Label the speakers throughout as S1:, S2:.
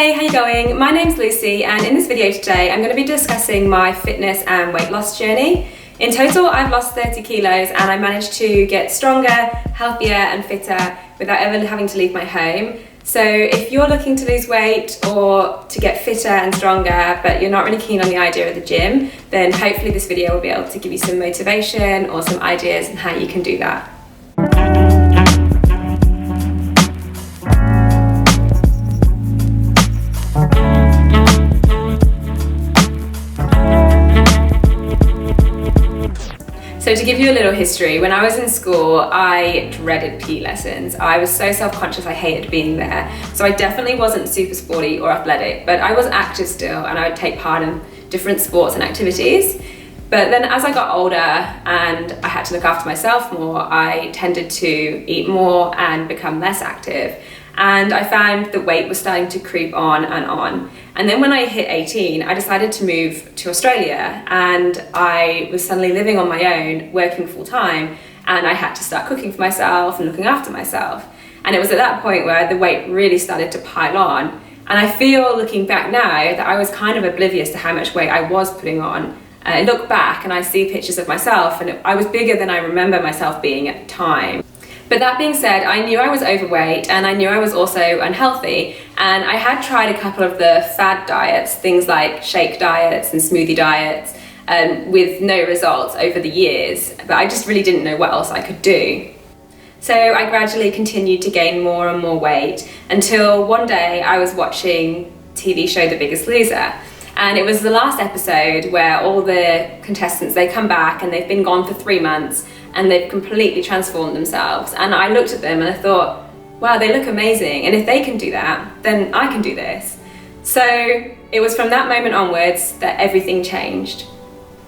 S1: Hey, how you going? My name's Lucy, and in this video today I'm going to be discussing my fitness and weight loss journey. In total, I've lost 30 kilos and I managed to get stronger, healthier and fitter without ever having to leave my home. So if you're looking to lose weight or to get fitter and stronger, but you're not really keen on the idea of the gym, then hopefully this video will be able to give you some motivation or some ideas on how you can do that. So to give you a little history, when I was in school, I dreaded PE lessons. I was so self-conscious, I hated being there. So I definitely wasn't super sporty or athletic, but I was active still and I would take part in different sports and activities. But then as I got older and I had to look after myself more, I tended to eat more and become less active. And I found the weight was starting to creep on and on. And then when I hit 18, I decided to move to Australia, and I was suddenly living on my own, working full time, and I had to start cooking for myself and looking after myself. And it was at that point where the weight really started to pile on. And I feel, looking back now, that I was kind of oblivious to how much weight I was putting on. I look back and I see pictures of myself, and I was bigger than I remember myself being at the time. But that being said, I knew I was overweight and I knew I was also unhealthy, and I had tried a couple of the fad diets, things like shake diets and smoothie diets, with no results over the years, but I just really didn't know what else I could do. So I gradually continued to gain more and more weight until one day I was watching TV show The Biggest Loser. And it was the last episode where all the contestants, they come back and they've been gone for 3 months and they've completely transformed themselves. And I looked at them and I thought, wow, they look amazing. And if they can do that, then I can do this. So it was from that moment onwards that everything changed.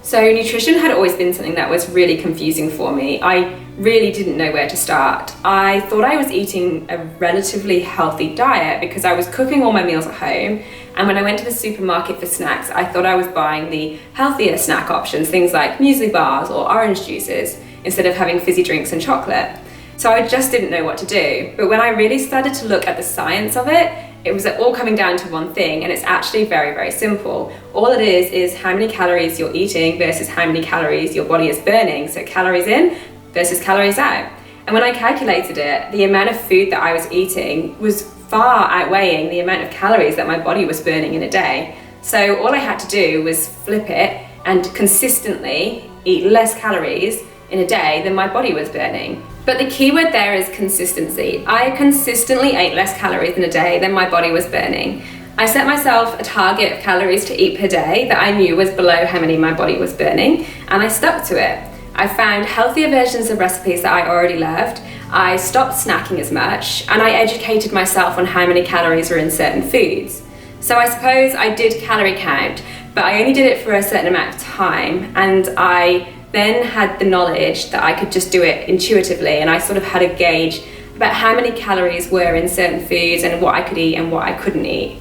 S1: So nutrition had always been something that was really confusing for me. I really didn't know where to start. I thought I was eating a relatively healthy diet because I was cooking all my meals at home, and when I went to the supermarket for snacks, I thought I was buying the healthier snack options, things like muesli bars or orange juices, instead of having fizzy drinks and chocolate. So I just didn't know what to do. But when I really started to look at the science of it, it was all coming down to one thing, and it's actually very, very simple. All it is how many calories you're eating versus how many calories your body is burning. So calories in versus calories out. And when I calculated it, the amount of food that I was eating was far outweighing the amount of calories that my body was burning in a day. So all I had to do was flip it and consistently eat less calories in a day than my body was burning. But the key word there is consistency. I consistently ate less calories in a day than my body was burning. I set myself a target of calories to eat per day that I knew was below how many my body was burning, and I stuck to it. I found healthier versions of recipes that I already loved. I stopped snacking as much, and I educated myself on how many calories were in certain foods. So I suppose I did calorie count, but I only did it for a certain amount of time, and I then had the knowledge that I could just do it intuitively, and I sort of had a gauge about how many calories were in certain foods and what I could eat and what I couldn't eat.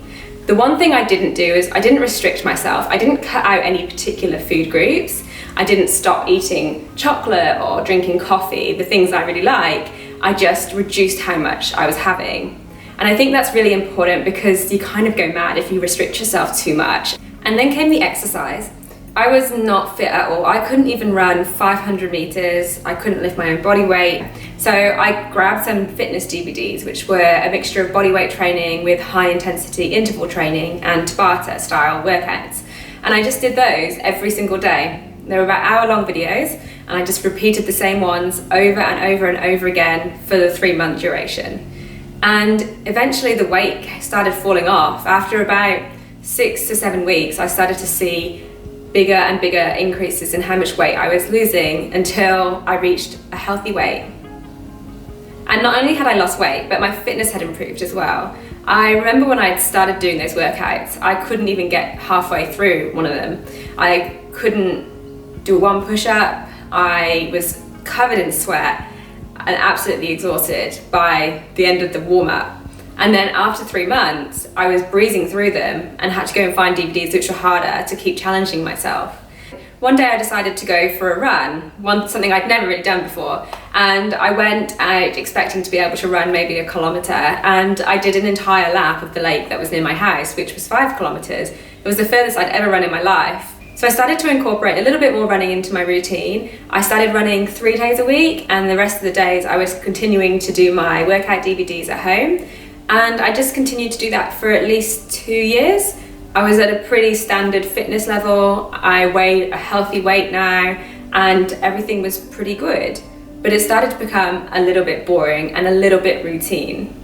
S1: The one thing I didn't do is I didn't restrict myself. I didn't cut out any particular food groups. I didn't stop eating chocolate or drinking coffee, the things I really like. I just reduced how much I was having. And I think that's really important because you kind of go mad if you restrict yourself too much. And then came the exercise. I was not fit at all. I couldn't even run 500 meters. I couldn't lift my own body weight. So I grabbed some fitness DVDs, which were a mixture of body weight training with high intensity interval training and Tabata style workouts. And I just did those every single day. They were about hour-long videos, and I just repeated the same ones over and over and over again for the 3-month duration. And eventually the weight started falling off. After about 6 to 7 weeks, I started to see bigger and bigger increases in how much weight I was losing until I reached a healthy weight. And not only had I lost weight, but my fitness had improved as well. I remember when I started doing those workouts, I couldn't even get halfway through one of them. I couldn't do one push-up. I was covered in sweat and absolutely exhausted by the end of the warm-up. And then after 3 months, I was breezing through them and had to go and find DVDs which were harder to keep challenging myself. One day I decided to go for a run, something I'd never really done before, and I went out expecting to be able to run maybe a kilometre, and I did an entire lap of the lake that was near my house, which was 5 kilometres. It was the furthest I'd ever run in my life. So I started to incorporate a little bit more running into my routine. I started running 3 days a week, and the rest of the days I was continuing to do my workout DVDs at home. And I just continued to do that for at least 2 years. I was at a pretty standard fitness level. I weighed a healthy weight now, and everything was pretty good. But it started to become a little bit boring and a little bit routine.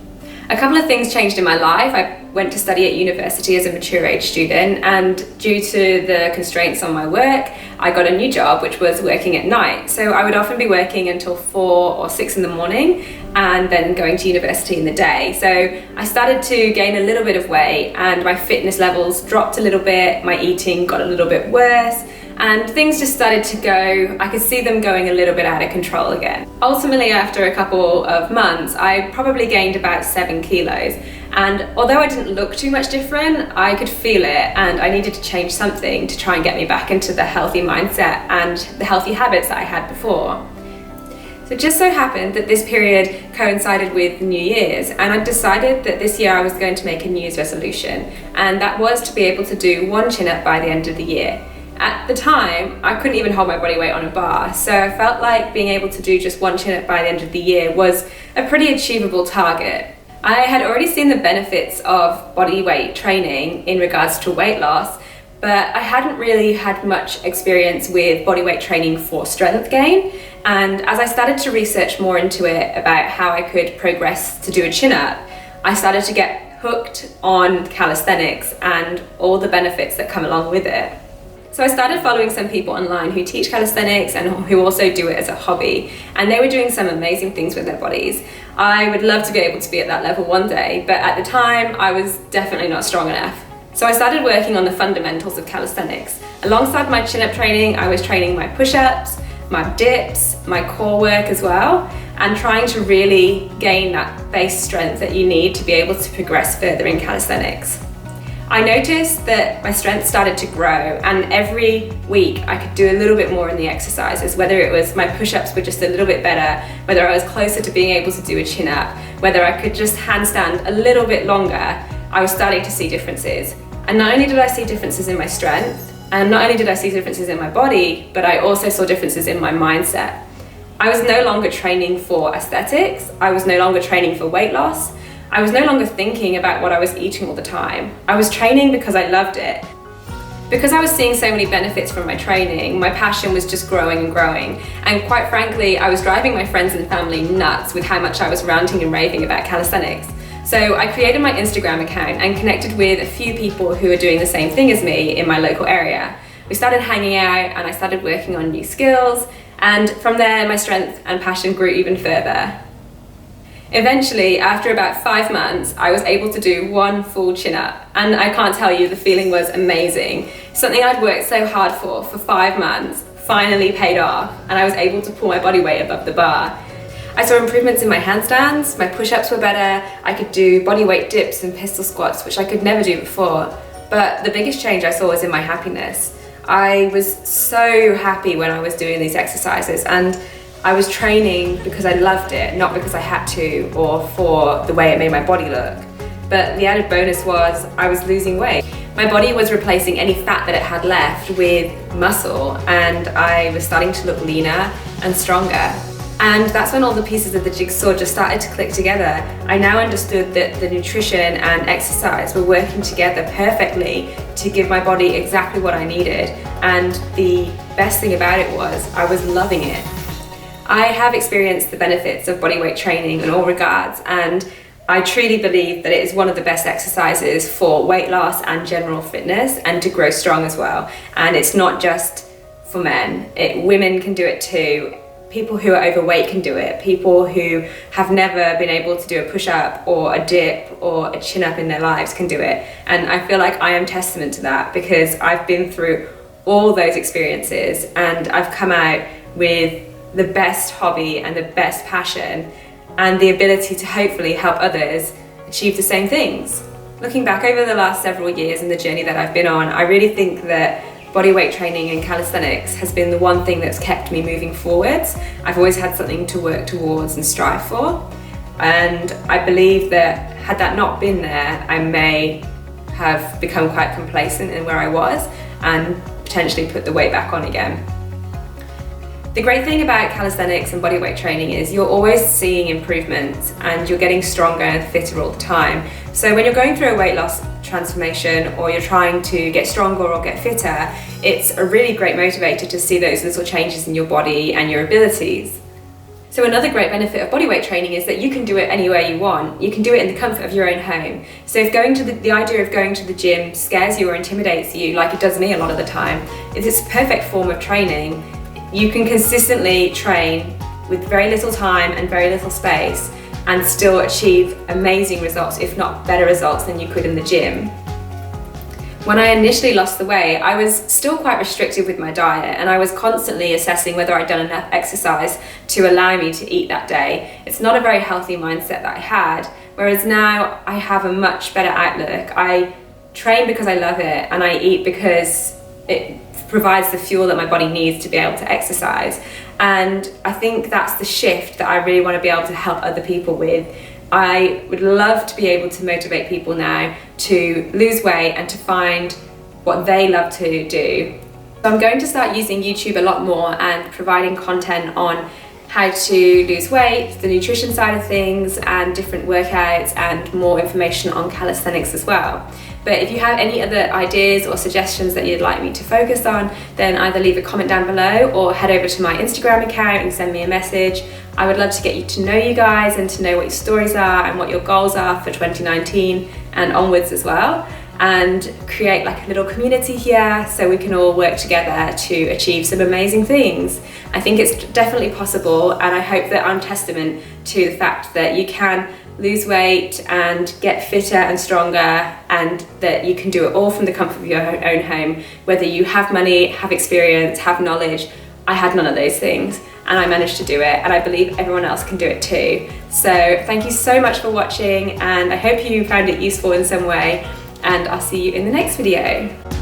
S1: A couple of things changed in my life. I went to study at university as a mature age student, and due to the constraints on my work, I got a new job which was working at night. So I would often be working until 4 or 6 in the morning and then going to university in the day. So I started to gain a little bit of weight, and my fitness levels dropped a little bit, my eating got a little bit worse, and things just started to go, I could see them going a little bit out of control again. Ultimately, after a couple of months, I probably gained about 7 kilos. And although I didn't look too much different, I could feel it, and I needed to change something to try and get me back into the healthy mindset and the healthy habits that I had before. So it just so happened that this period coincided with New Year's, and I decided that this year I was going to make a New Year's resolution, and that was to be able to do 1 chin-up by the end of the year. At the time, I couldn't even hold my body weight on a bar, so I felt like being able to do just 1 chin-up by the end of the year was a pretty achievable target. I had already seen the benefits of body weight training in regards to weight loss, but I hadn't really had much experience with body weight training for strength gain. And as I started to research more into it about how I could progress to do a chin-up, I started to get hooked on calisthenics and all the benefits that come along with it. So I started following some people online who teach calisthenics and who also do it as a hobby, and they were doing some amazing things with their bodies. I would love to be able to be at that level one day, but at the time I was definitely not strong enough. So I started working on the fundamentals of calisthenics. Alongside my chin-up training, I was training my push-ups, my dips, my core work as well, and trying to really gain that base strength that you need to be able to progress further in calisthenics. I noticed that my strength started to grow, and every week I could do a little bit more in the exercises, whether it was my push-ups were just a little bit better, whether I was closer to being able to do a chin-up, whether I could just handstand a little bit longer. I was starting to see differences. And not only did I see differences in my strength, and not only did I see differences in my body, but I also saw differences in my mindset. I was no longer training for aesthetics. I was no longer training for weight loss. I was no longer thinking about what I was eating all the time. I was training because I loved it. Because I was seeing so many benefits from my training, my passion was just growing and growing. And quite frankly, I was driving my friends and family nuts with how much I was ranting and raving about calisthenics. So I created my Instagram account and connected with a few people who were doing the same thing as me in my local area. We started hanging out, and I started working on new skills, and from there my strength and passion grew even further. Eventually, after about 5 months, I was able to do 1 full chin-up, and I can't tell you, the feeling was amazing. Something I'd worked so hard for 5 months finally paid off, and I was able to pull my body weight above the bar. I saw improvements in my handstands, my push-ups were better, I could do body weight dips and pistol squats, which I could never do before. But the biggest change I saw was in my happiness. I was so happy when I was doing these exercises, and I was training because I loved it, not because I had to or for the way it made my body look. But the added bonus was I was losing weight. My body was replacing any fat that it had left with muscle, and I was starting to look leaner and stronger. And that's when all the pieces of the jigsaw just started to click together. I now understood that the nutrition and exercise were working together perfectly to give my body exactly what I needed. And the best thing about it was I was loving it. I have experienced the benefits of bodyweight training in all regards, and I truly believe that it is one of the best exercises for weight loss and general fitness, and to grow strong as well. And it's not just for men, women can do it too. People who are overweight can do it. People who have never been able to do a push-up or a dip or a chin-up in their lives can do it. And I feel like I am testament to that, because I've been through all those experiences and I've come out with the best hobby and the best passion and the ability to hopefully help others achieve the same things. Looking back over the last several years and the journey that I've been on, I really think that bodyweight training and calisthenics has been the one thing that's kept me moving forwards. I've always had something to work towards and strive for. And I believe that had that not been there, I may have become quite complacent in where I was and potentially put the weight back on again. The great thing about calisthenics and bodyweight training is you're always seeing improvements and you're getting stronger and fitter all the time. So when you're going through a weight loss transformation or you're trying to get stronger or get fitter, it's a really great motivator to see those little changes in your body and your abilities. So another great benefit of bodyweight training is that you can do it anywhere you want. You can do it in the comfort of your own home. So if going to the idea of going to the gym scares you or intimidates you, like it does me a lot of the time, it's a perfect form of training. You can consistently train with very little time and very little space and still achieve amazing results, if not better results than you could in the gym. When I initially lost the weight, I was still quite restrictive with my diet and I was constantly assessing whether I'd done enough exercise to allow me to eat that day. It's not a very healthy mindset that I had, whereas now I have a much better outlook. I train because I love it and I eat because it provides the fuel that my body needs to be able to exercise. And I think that's the shift that I really want to be able to help other people with. I would love to be able to motivate people now to lose weight and to find what they love to do. So I'm going to start using YouTube a lot more and providing content on how to lose weight, the nutrition side of things, and different workouts, and more information on calisthenics as well. But if you have any other ideas or suggestions that you'd like me to focus on, then either leave a comment down below or head over to my Instagram account and send me a message. I would love to get you to know you guys and to know what your stories are and what your goals are for 2019 and onwards as well, and create like a little community here so we can all work together to achieve some amazing things. I think it's definitely possible, and I hope that I'm testament to the fact that you can lose weight and get fitter and stronger, and that you can do it all from the comfort of your own home, whether you have money, have experience, have knowledge. I had none of those things and I managed to do it, and I believe everyone else can do it too. So thank you so much for watching, and I hope you found it useful in some way, and I'll see you in the next video.